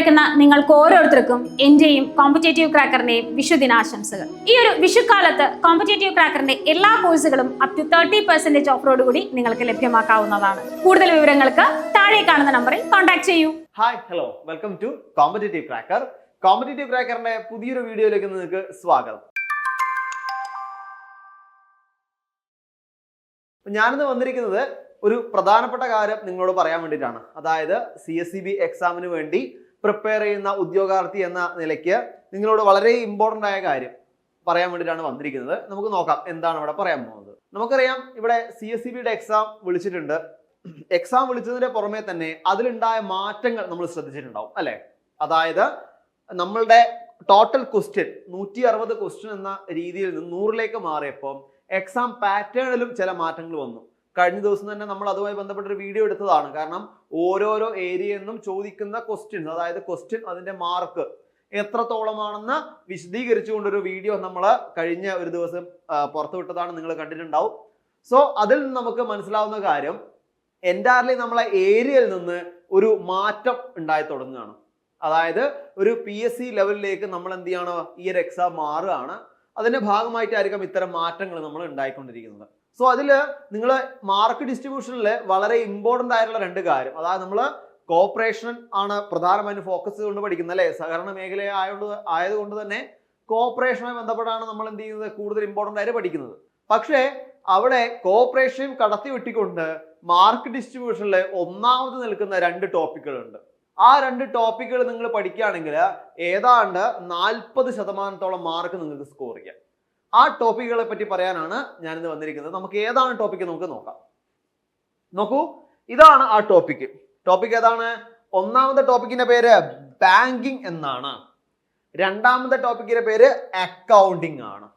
കേൾക്കുന്ന നിങ്ങൾക്ക് ഓരോരുത്തർക്കും എന്റെയും കോമ്പറ്റേറ്റീവ് ക്രാക്കറിന്റെയും വിഷുദിനാശംസകൾ. ഈ ഒരു വിഷുക്കാലത്ത് കോമ്പറ്റേറ്റീവ് ക്രാക്കറിന്റെ എല്ലാ കോഴ്സുകളും അപ് ടു 30% ഓഫറോടുകൂടി നിങ്ങൾക്ക് ലഭ്യമാക്കാവുന്നതാണ്. കൂടുതൽ വിവരങ്ങൾക്ക് താഴെ കാണുന്ന നമ്പറിൽ കോൺടാക്ട് ചെയ്യൂ. Hi, hello, welcome to competitive cracker. Competitive ക്രാക്കറിന്റെ പുതിയൊരു വീഡിയോയിലേക്ക് നിങ്ങൾക്ക് സ്വാഗതം. ഞാനിന്ന് വന്നിരിക്കുന്നത് ഒരു പ്രധാനപ്പെട്ട കാര്യം നിങ്ങളോട് പറയാൻ വേണ്ടിയിട്ടാണ്. അതായത് CSEB എക്സാമിന് വേണ്ടി പ്രിപ്പയർ ചെയ്യുന്ന ഉദ്യോഗാർത്ഥി എന്ന നിലയ്ക്ക് നിങ്ങളോട് വളരെ ഇമ്പോർട്ടൻ്റ് ആയ കാര്യം പറയാൻ വേണ്ടിയിട്ടാണ് വന്നിരിക്കുന്നത്. നമുക്ക് നോക്കാം എന്താണ് ഇവിടെ പറയാൻ പോകുന്നത്. നമുക്കറിയാം, ഇവിടെ CSEBയുടെ എക്സാം വിളിച്ചിട്ടുണ്ട്. എക്സാം വിളിച്ചതിന്റെ പുറമെ തന്നെ അതിലുണ്ടായ മാറ്റങ്ങൾ നമ്മൾ ശ്രദ്ധിച്ചിട്ടുണ്ടാവും അല്ലെ. അതായത് നമ്മളുടെ ടോട്ടൽ ക്വസ്റ്റ്യൻ 160 ക്വസ്റ്റ്യൻ എന്ന രീതിയിൽ നിന്ന് 100ലേക്ക് മാറിയപ്പോൾ എക്സാം പാറ്റേണിലും ചില മാറ്റങ്ങൾ വന്നു. കഴിഞ്ഞ ദിവസം തന്നെ നമ്മൾ അതുമായി ബന്ധപ്പെട്ട ഒരു വീഡിയോ എടുത്തതാണ്. കാരണം ഓരോരോ ഏരിയയിൽ നിന്നും ചോദിക്കുന്ന ക്വസ്റ്റ്യൻസ്, അതായത് ക്വസ്റ്റ്യൻ അതിന്റെ മാർക്ക് എത്രത്തോളമാണെന്ന് വിശദീകരിച്ചുകൊണ്ടൊരു വീഡിയോ നമ്മൾ കഴിഞ്ഞ ഒരു ദിവസം പുറത്തുവിട്ടതാണ്, നിങ്ങൾ കണ്ടിട്ടുണ്ടാവും. സോ അതിൽ നിന്ന് നമുക്ക് മനസ്സിലാവുന്ന കാര്യം, എൻറ്റയർലി നമ്മളെ ഏരിയയിൽ നിന്ന് ഒരു മാറ്റം ഉണ്ടായി തുടങ്ങുകയാണ്. അതായത് ഒരു PSC ലെവലിലേക്ക് നമ്മൾ എന്ത് ചെയ്യണോ, ഈ ഒരു എക്സാം മാറുകയാണ്. അതിന്റെ ഭാഗമായിട്ടായിരിക്കും ഇത്തരം മാറ്റങ്ങൾ നമ്മൾ ഉണ്ടായിക്കൊണ്ടിരിക്കുന്നത്. സോ അതിൽ നിങ്ങൾ മാർക്ക് ഡിസ്ട്രിബ്യൂഷനിൽ വളരെ ഇമ്പോർട്ടൻ്റ് ആയിട്ടുള്ള രണ്ട് കാര്യം, അതായത് നമ്മൾ കോപ്പറേഷൻ ആണ് പ്രധാനമായും ഫോക്കസ് കൊണ്ട് പഠിക്കുന്നത് അല്ലേ. സഹകരണ മേഖല ആയതുകൊണ്ട് തന്നെ കോപ്പറേഷനുമായി ബന്ധപ്പെട്ടാണ് നമ്മൾ എന്ത് ചെയ്യുന്നത്, കൂടുതൽ ഇമ്പോർട്ടൻ്റ് ആയിട്ട് പഠിക്കുന്നത്. പക്ഷേ അവിടെ കോപ്പറേഷൻ കടത്തി വെട്ടിക്കൊണ്ട് മാർക്ക് ഡിസ്ട്രിബ്യൂഷനിൽ ഒന്നാമത് നിൽക്കുന്ന രണ്ട് ടോപ്പിക്കുകളുണ്ട്. ആ രണ്ട് ടോപ്പിക്കുകൾ നിങ്ങൾ പഠിക്കുകയാണെങ്കിൽ ഏതാണ്ട് 40% മാർക്ക് നിങ്ങൾക്ക് സ്കോർ ചെയ്യാം. ആ ടോപ്പിക്കുകളെ പറ്റി പറയാനാണ് ഞാനിന്ന് വന്നിരിക്കുന്നത്. നമുക്ക് ഏതാണ് ടോപ്പിക്ക് നമുക്ക് നോക്കാം. നോക്കൂ, ഇതാണ് ആ ടോപ്പിക്ക്. ടോപ്പിക് ഏതാണ്? ഒന്നാമത്തെ ടോപ്പിക്കിന്റെ പേര് ബാങ്കിങ് എന്നാണ്. രണ്ടാമത്തെ ടോപ്പിക്കിന്റെ പേര് അക്കൗണ്ടിങ് ആണ്.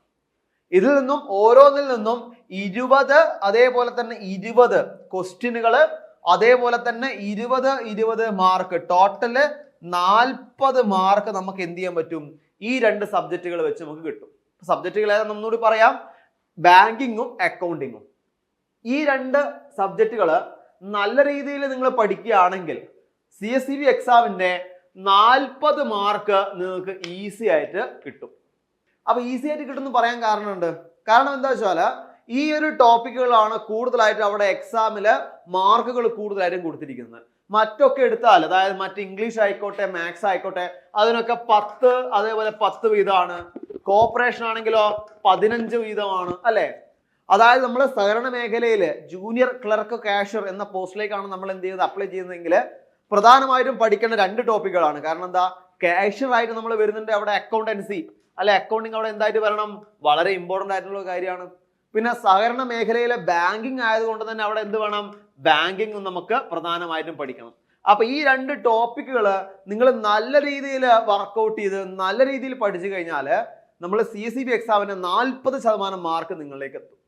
ഇതിൽ നിന്നും ഓരോന്നിൽ നിന്നും 20, അതേപോലെ തന്നെ 20 ക്വസ്റ്റ്യനുകള്, അതേപോലെ തന്നെ 20 മാർക്ക്, ടോട്ടല് 40 മാർക്ക് നമുക്ക് എന്ത് ചെയ്യാൻ പറ്റും, ഈ രണ്ട് സബ്ജക്റ്റുകൾ വെച്ച് നമുക്ക് കിട്ടും. സബ്ജക്റ്റുകൾ ഏതാ ഒന്നുകൂടി പറയാം, ബാങ്കിങ്ങും അക്കൗണ്ടിങ്ങും. ഈ രണ്ട് സബ്ജക്റ്റുകൾ നല്ല രീതിയിൽ നിങ്ങൾ പഠിക്കുകയാണെങ്കിൽ CSEB എക്സാമിന്റെ 40 മാർക്ക് നിങ്ങൾക്ക് ഈസി ആയിട്ട് കിട്ടും. അപ്പൊ ഈസി ആയിട്ട് കിട്ടുമെന്ന് പറയാൻ കാരണമുണ്ട്. കാരണം എന്താ വെച്ചാൽ ഈ ഒരു ടോപ്പിക്കുകളാണ് കൂടുതലായിട്ട് അവിടെ എക്സാമില് മാർക്കുകൾ കൂടുതലായിട്ടും കൊടുത്തിരിക്കുന്നത്. മറ്റൊക്കെ എടുത്താൽ, അതായത് മറ്റ് ഇംഗ്ലീഷ് ആയിക്കോട്ടെ, മാത്സ് ആയിക്കോട്ടെ, അതിനൊക്കെ 10, അതേപോലെ 10 വീതമാണ്. കോപ്പറേഷൻ ആണെങ്കിലോ 15 വീതമാണ് അല്ലെ. അതായത് നമ്മൾ സഹകരണ മേഖലയിൽ ജൂനിയർ ക്ലർക്ക് കാഷ്യർ എന്ന പോസ്റ്റിലേക്കാണ് നമ്മൾ എന്ത് ചെയ്യുന്നത്, അപ്ലൈ ചെയ്യുന്നതെങ്കിൽ പ്രധാനമായിട്ടും പഠിക്കേണ്ട രണ്ട് ടോപ്പിക്കുകളാണ്. കാരണം എന്താ, കാഷ്യർ ആയിട്ട് നമ്മൾ വരുന്നുണ്ട്, അവിടെ അക്കൗണ്ടൻസി അല്ലെ, അക്കൗണ്ടിങ് അവിടെ എന്തായിട്ട് വരണം, വളരെ ഇമ്പോർട്ടൻ്റ് ആയിട്ടുള്ള കാര്യമാണ്. പിന്നെ സഹകരണ മേഖലയിലെ ബാങ്കിങ് ആയതുകൊണ്ട് തന്നെ അവിടെ എന്ത് വേണം, ബാങ്കിങ് നമുക്ക് പ്രധാനമായിട്ടും പഠിക്കണം. അപ്പൊ ഈ രണ്ട് ടോപ്പിക്കുകൾ നിങ്ങൾ നല്ല രീതിയിൽ വർക്കൗട്ട് ചെയ്ത് നല്ല രീതിയിൽ പഠിച്ചു കഴിഞ്ഞാൽ നമ്മൾ CSEB എക്സാമിന് 40% മാർക്ക് നിങ്ങളിലേക്ക് എത്തും.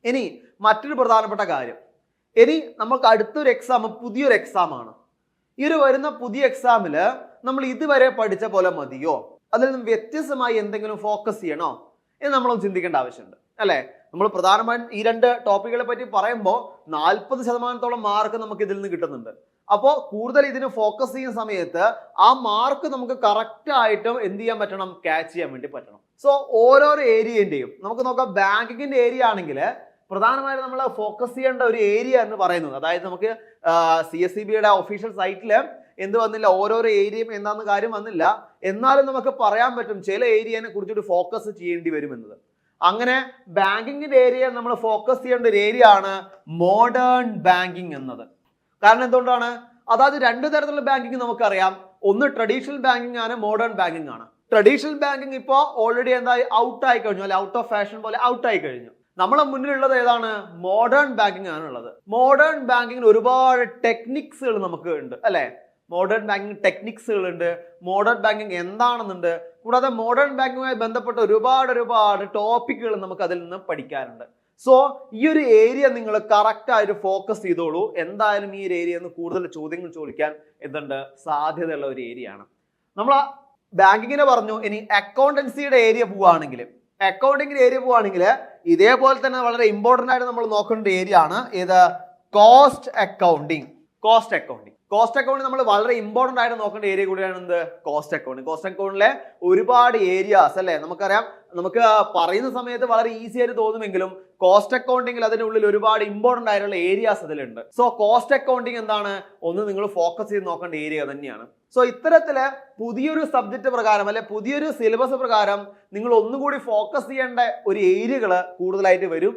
ഇനി മറ്റൊരു പ്രധാനപ്പെട്ട കാര്യം, ഇനി നമുക്ക് അടുത്തൊരു എക്സാം പുതിയൊരു എക്സാം ആണ്. ഈ ഒരു വരുന്ന പുതിയ എക്സാമിൽ നമ്മൾ ഇതുവരെ പഠിച്ച പോലെ മതിയോ, അതിൽ നിന്നും വ്യത്യസ്തമായി എന്തെങ്കിലും ഫോക്കസ് ചെയ്യണോ എന്ന് നമ്മളൊന്ന് ചിന്തിക്കേണ്ട ആവശ്യമുണ്ട് അല്ലെ. നമ്മൾ പ്രധാനമായും ഈ രണ്ട് ടോപ്പിക്കുകളെ പറ്റി പറയുമ്പോൾ 40% മാർക്ക് നമുക്ക് ഇതിൽ നിന്ന് കിട്ടുന്നുണ്ട്. അപ്പോൾ കൂടുതൽ ഇതിന് ഫോക്കസ് ചെയ്യുന്ന സമയത്ത് ആ മാർക്ക് നമുക്ക് കറക്റ്റ് ആയിട്ടും എന്ത് ചെയ്യാൻ പറ്റണം, ക്യാച്ച് ചെയ്യാൻ വേണ്ടി പറ്റണം. സോ ഓരോരോ ഏരിയന്റെയും നമുക്ക് നോക്കാം. ബാങ്കിങ്ങിന്റെ ഏരിയ ആണെങ്കിൽ പ്രധാനമായിട്ടും നമ്മൾ ഫോക്കസ് ചെയ്യേണ്ട ഒരു ഏരിയ എന്ന് പറയുന്നത്, അതായത് നമുക്ക് CSEBയുടെ ഒഫീഷ്യൽ സൈറ്റിൽ എന്ത് വന്നില്ല, ഓരോരോ ഏരിയയും എന്താണെന്ന് കാര്യം വന്നില്ല. എന്നാലും നമുക്ക് പറയാൻ പറ്റും ചില ഏരിയനെ കുറിച്ചൊരു ഫോക്കസ് ചെയ്യേണ്ടി വരുമെന്നത്. അങ്ങനെ ബാങ്കിങ്ങിന്റെ ഏരിയ നമ്മൾ ഫോക്കസ് ചെയ്യേണ്ട ഒരു ഏരിയ ആണ് മോഡേൺ ബാങ്കിങ് എന്നത്. കാരണം എന്തുകൊണ്ടാണ്, അതായത് രണ്ട് തരത്തിലുള്ള ബാങ്കിങ് നമുക്കറിയാം. ഒന്ന് ട്രഡീഷണൽ ബാങ്കിങ് ആണ്, മോഡേൺ ബാങ്കിങ് ആണ്. ട്രഡീഷണൽ ബാങ്കിങ് ഇപ്പോൾ ഓൾറെഡി എന്തായി, ഔട്ട് ആയി കഴിഞ്ഞു അല്ലെ, ഔട്ട് ഓഫ് ഫാഷൻ പോലെ ഔട്ട് ആയി കഴിഞ്ഞു. നമ്മളെ മുന്നിലുള്ളത് ഏതാണ്, മോഡേൺ ബാങ്കിങ് ആണുള്ളത്. മോഡേൺ ബാങ്കിങ്ങിന് ഒരുപാട് ടെക്നിക്സുകൾ നമുക്ക് ഉണ്ട് അല്ലെ. മോഡേൺ ബാങ്കിങ് ടെക്നിക്സുകൾ ഉണ്ട്, മോഡേൺ ബാങ്കിങ് എന്താണെന്നുണ്ട്. കൂടാതെ മോഡേൺ ബാങ്കിങ്ങുമായി ബന്ധപ്പെട്ട ഒരുപാട് ടോപ്പിക്കുകൾ നമുക്ക് അതിൽ നിന്ന് പഠിക്കാനുണ്ട്. സോ ഈ ഒരു ഏരിയ നിങ്ങൾ കറക്റ്റ് ആയിട്ട് ഫോക്കസ് ചെയ്തോളൂ. എന്തായാലും ഈ ഒരു ഏരിയ കൂടുതൽ ചോദ്യങ്ങൾ ചോദിക്കാൻ എന്തുണ്ട്, സാധ്യതയുള്ള ഒരു ഏരിയ ആണ്. നമ്മൾ ബാങ്കിങ്ങിനെ പറഞ്ഞു. ഇനി അക്കൗണ്ടൻസിയുടെ ഏരിയ പോവുകയാണെങ്കിൽ, അക്കൗണ്ടിങ്ങിന്റെ ഏരിയ പോവുകയാണെങ്കിൽ ഇതേപോലെ തന്നെ വളരെ ഇമ്പോർട്ടൻ്റ് ആയിട്ട് നമ്മൾ നോക്കേണ്ട ഏരിയ ആണ് ഏത്, cost accounting. Cost accounting. Cost accounting നമ്മൾ വളരെ ഇമ്പോർട്ടന്റ് ആയിട്ട് നോക്കേണ്ട ഏരിയ കൂടിയാണ് എന്ത്? Cost accounting. കോസ്റ്റ് അക്കൗണ്ടിലെ ഒരുപാട് ഏരിയാസ് അല്ലെ നമുക്കറിയാം. നമുക്ക് പറയുന്ന സമയത്ത് വളരെ ഈസി ആയിട്ട് തോന്നുമെങ്കിലും കോസ്റ്റ് അക്കൗണ്ടിങ്ങിൽ അതിന്റെ ഉള്ളിൽ ഒരുപാട് ഇമ്പോർട്ടന്റ് ആയിട്ടുള്ള ഏരിയാസ് അതിലുണ്ട്. സോ കോസ്റ്റ് അക്കൗണ്ടിങ് എന്താണ്? ഒന്ന് നിങ്ങൾ ഫോക്കസ് ചെയ്ത് നോക്കേണ്ട ഏരിയ തന്നെയാണ്. സോ ഇത്തരത്തില് പുതിയൊരു സബ്ജക്ട് പ്രകാരം അല്ലെ പുതിയൊരു സിലബസ് പ്രകാരം നിങ്ങൾ ഒന്നുകൂടി ഫോക്കസ് ചെയ്യേണ്ട ഒരു ഏരിയകൾ കൂടുതലായിട്ട് വരും.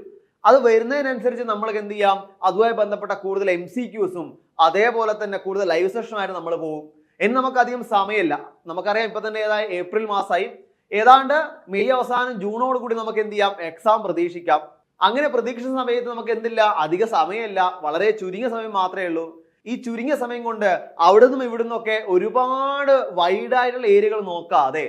അത് വരുന്നതിനനുസരിച്ച് നമ്മൾക്ക് എന്ത് ചെയ്യാം? അതുമായി ബന്ധപ്പെട്ട കൂടുതൽ MCQസും അതേപോലെ തന്നെ കൂടുതൽ ലൈവ് സെഷനുമായിട്ട് നമ്മൾ പോകും. ഇനി നമുക്ക് അധികം സമയമില്ല. നമുക്കറിയാം ഇപ്പൊ തന്നെ ഏതായ ഏപ്രിൽ മാസമായി, ഏതാണ്ട് മെയ് അവസാനം ജൂണോട് കൂടി നമുക്ക് എന്ത് ചെയ്യാം? എക്സാം പ്രതീക്ഷിക്കാം. അങ്ങനെ പ്രതീക്ഷിച്ച സമയത്ത് നമുക്ക് എന്തില്ല? അധിക സമയമില്ല, വളരെ ചുരുങ്ങിയ സമയം മാത്രമേ ഉള്ളൂ. ഈ ചുരുങ്ങിയ സമയം കൊണ്ട് അവിടെ നിന്നും ഇവിടെ നിന്നൊക്കെ ഒരുപാട് വൈഡായിട്ടുള്ള ഏരിയകൾ നോക്കാതെ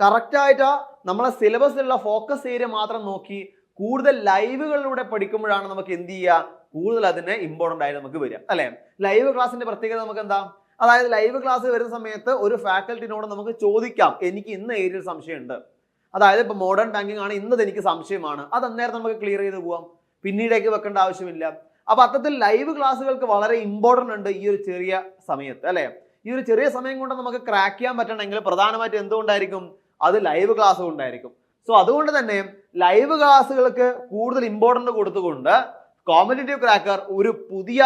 കറക്റ്റ് ആയിട്ട് നമ്മളെ സിലബസിലുള്ള ഫോക്കസ് ഏരിയ മാത്രം നോക്കി കൂടുതൽ ലൈവുകളിലൂടെ പഠിക്കുമ്പോഴാണ് നമുക്ക് എന്ത് ചെയ്യുക? കൂടുതൽ അതിന് ഇമ്പോർട്ടന്റ് ആയിട്ട് നമുക്ക് വരിക അല്ലെ. ലൈവ് ക്ലാസിന്റെ പ്രത്യേകത നമുക്ക് എന്താ? അതായത് ലൈവ് ക്ലാസ് വരുന്ന സമയത്ത് ഒരു ഫാക്കൽറ്റിനോട് നമുക്ക് ചോദിക്കാം, എനിക്ക് ഇന്ന ഏരിയയിൽ സംശയമുണ്ട്. അതായത് ഇപ്പൊ മോഡേൺ ബാങ്കിങ് ആണ്, ഇന്നത് എനിക്ക് സംശയമാണ്, അത് അന്നേരം നമുക്ക് ക്ലിയർ ചെയ്ത് പോവാം, പിന്നീടേക്ക് വെക്കേണ്ട ആവശ്യമില്ല. അപ്പൊ അത്തരത്തിൽ ലൈവ് ക്ലാസ്സുകൾക്ക് വളരെ ഇമ്പോർട്ടന്റ് ഉണ്ട് ഈ ഒരു ചെറിയ സമയത്ത് അല്ലെ. ഈ ഒരു ചെറിയ സമയം കൊണ്ട് നമുക്ക് ക്രാക്ക് ചെയ്യാൻ പറ്റണമെങ്കിൽ പ്രധാനമായിട്ടും എന്തുകൊണ്ടായിരിക്കും? അത് ലൈവ് ക്ലാസ് കൊണ്ടായിരിക്കും. സോ അതുകൊണ്ട് തന്നെ ലൈവ് ക്ലാസ്സുകൾക്ക് കൂടുതൽ ഇമ്പോർട്ടന്റ് കൊടുത്തുകൊണ്ട് കോമ്പറ്റേറ്റീവ് ക്രാക്കർ ഒരു പുതിയ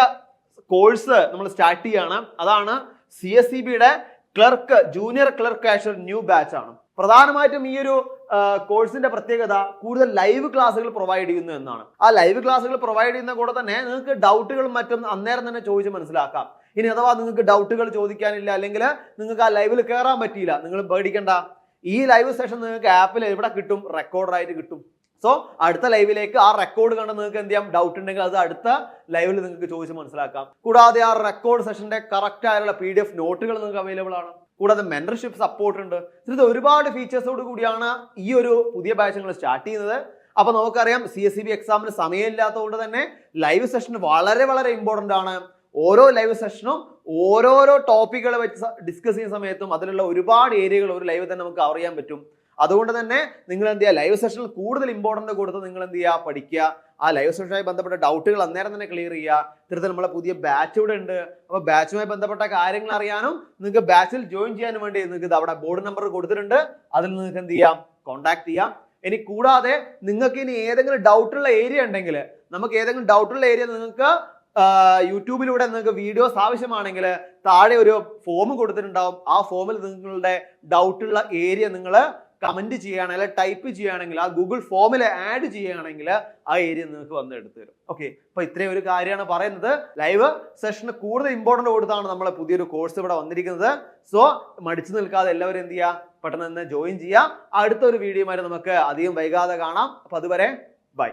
കോഴ്സ് നമ്മൾ സ്റ്റാർട്ട് ചെയ്യാണ്. അതാണ് CSCBയുടെ clerk, junior clerk cashier new batch ആണ്. പ്രധാനമായിട്ടും ഈ ഒരു കോഴ്സിന്റെ പ്രത്യേകത കൂടുതൽ ലൈവ് ക്ലാസ്സുകൾ പ്രൊവൈഡ് ചെയ്യുന്നു എന്നാണ്. ആ ലൈവ് ക്ലാസ്സുകൾ പ്രൊവൈഡ് ചെയ്യുന്ന കൂടെ തന്നെ നിങ്ങൾക്ക് ഡൗട്ടുകളും മറ്റും അന്നേരം തന്നെ ചോദിച്ച് മനസ്സിലാക്കാം. ഇനി അഥവാ നിങ്ങൾക്ക് ഡൗട്ടുകൾ ചോദിക്കാനില്ല, അല്ലെങ്കിൽ നിങ്ങൾക്ക് ആ ലൈവിൽ കയറാൻ പറ്റിയില്ല, നിങ്ങൾ പേടിക്കണ്ട. ഈ ലൈവ് സെഷൻ നിങ്ങൾക്ക് ആപ്പിൽ എവിടെ കിട്ടും? റെക്കോർഡായിട്ട് കിട്ടും. സോ അടുത്ത ലൈവിലേക്ക് ആ റെക്കോർഡ് കണ്ട് നിങ്ങൾക്ക് എന്ത് ചെയ്യാം? ഡൗട്ട് ഉണ്ടെങ്കിൽ അത് അടുത്ത ലൈവിൽ നിങ്ങൾക്ക് ചോദിച്ച് മനസ്സിലാക്കാം. കൂടാതെ ആ റെക്കോർഡ് സെഷന്റെ കറക്റ്റ് ആയിട്ടുള്ള PDF നോട്ടുകൾ നിങ്ങൾക്ക് അവൈലബിൾ ആണ്. കൂടാതെ മെന്റർഷിപ്പ് സപ്പോർട്ട് ഉണ്ട്. ഇത് ഒരുപാട് ഫീച്ചേഴ്സോട് കൂടിയാണ് ഈ ഒരു പുതിയ ബാച്ച് നിങ്ങൾ സ്റ്റാർട്ട് ചെയ്യുന്നത്. അപ്പൊ നമുക്കറിയാം CSCB എക്സാമിന് സമയമില്ലാത്തതുകൊണ്ട് തന്നെ ലൈവ് സെഷൻ വളരെ വളരെ ഇമ്പോർട്ടന്റ് ആണ്. ഓരോ ലൈവ് സെഷനും ഓരോരോ ടോപ്പിക്കുകൾ വെച്ച് ഡിസ്കസ് ചെയ്യുന്ന സമയത്തും അതിലുള്ള ഒരുപാട് ഏരിയകൾ ഒരു ലൈവ് തന്നെ നമുക്ക് കവർ ചെയ്യാൻ പറ്റും. അതുകൊണ്ട് തന്നെ നിങ്ങൾ എന്ത് ചെയ്യുക? ലൈവ് സെഷനിൽ കൂടുതൽ ഇമ്പോർട്ടന്റ് കൊടുത്ത് നിങ്ങൾ എന്ത് ചെയ്യുക? പഠിക്കുക. ആ ലൈവ് സെഷനുമായി ബന്ധപ്പെട്ട ഡൗട്ടുകൾ അന്നേരം തന്നെ ക്ലിയർ ചെയ്യുക. ഇത്തരത്തിൽ നമ്മളെ പുതിയ ബാച്ച് ഇവിടെ ഉണ്ട്. അപ്പോൾ ബാച്ചുമായി ബന്ധപ്പെട്ട കാര്യങ്ങൾ അറിയാനും നിങ്ങൾക്ക് ബാച്ചിൽ ജോയിൻ ചെയ്യാനും വേണ്ടി നിങ്ങൾക്ക് അവിടെ ബോർഡ് നമ്പർ കൊടുത്തിട്ടുണ്ട്. അതിൽ നിങ്ങൾക്ക് എന്ത് ചെയ്യാം? കോൺടാക്ട് ചെയ്യാം. ഇനി കൂടാതെ നിങ്ങൾക്ക് ഇനി ഏതെങ്കിലും ഡൗട്ടുള്ള ഏരിയ ഉണ്ടെങ്കിൽ, നമുക്ക് ഏതെങ്കിലും ഡൗട്ടുള്ള ഏരിയ നിങ്ങൾക്ക് യൂട്യൂബിലൂടെ നിങ്ങൾക്ക് വീഡിയോസ് ആവശ്യമാണെങ്കിൽ താഴെ ഒരു ഫോം കൊടുത്തിട്ടുണ്ടാവും. ആ ഫോമിൽ നിങ്ങളുടെ ഡൗട്ടുള്ള ഏരിയ നിങ്ങൾ കമന്റ് ചെയ്യുകയാണെങ്കിൽ, ടൈപ്പ് ചെയ്യുകയാണെങ്കിൽ, ആ ഗൂഗിൾ ഫോമിൽ ആഡ് ചെയ്യുകയാണെങ്കിൽ ആ ഏരിയ നിങ്ങൾക്ക് വന്ന് എടുത്തു തരും. ഓക്കെ, അപ്പൊ ഇത്രയും ഒരു കാര്യമാണ് പറയുന്നത്. ലൈവ് സെഷന് കൂടുതൽ ഇമ്പോർട്ടന്റ് കൊടുത്താണ് നമ്മളെ പുതിയൊരു കോഴ്സ് ഇവിടെ വന്നിരിക്കുന്നത്. സോ മടിച്ചു നിൽക്കാതെ എല്ലാവരും എന്ത് ചെയ്യുക? പെട്ടെന്ന് തന്നെ ജോയിൻ ചെയ്യുക. അടുത്തൊരു വീഡിയോയുമായിട്ട് നമുക്ക് അധികം വൈകാതെ കാണാം. അപ്പൊ അതുവരെ ബൈ.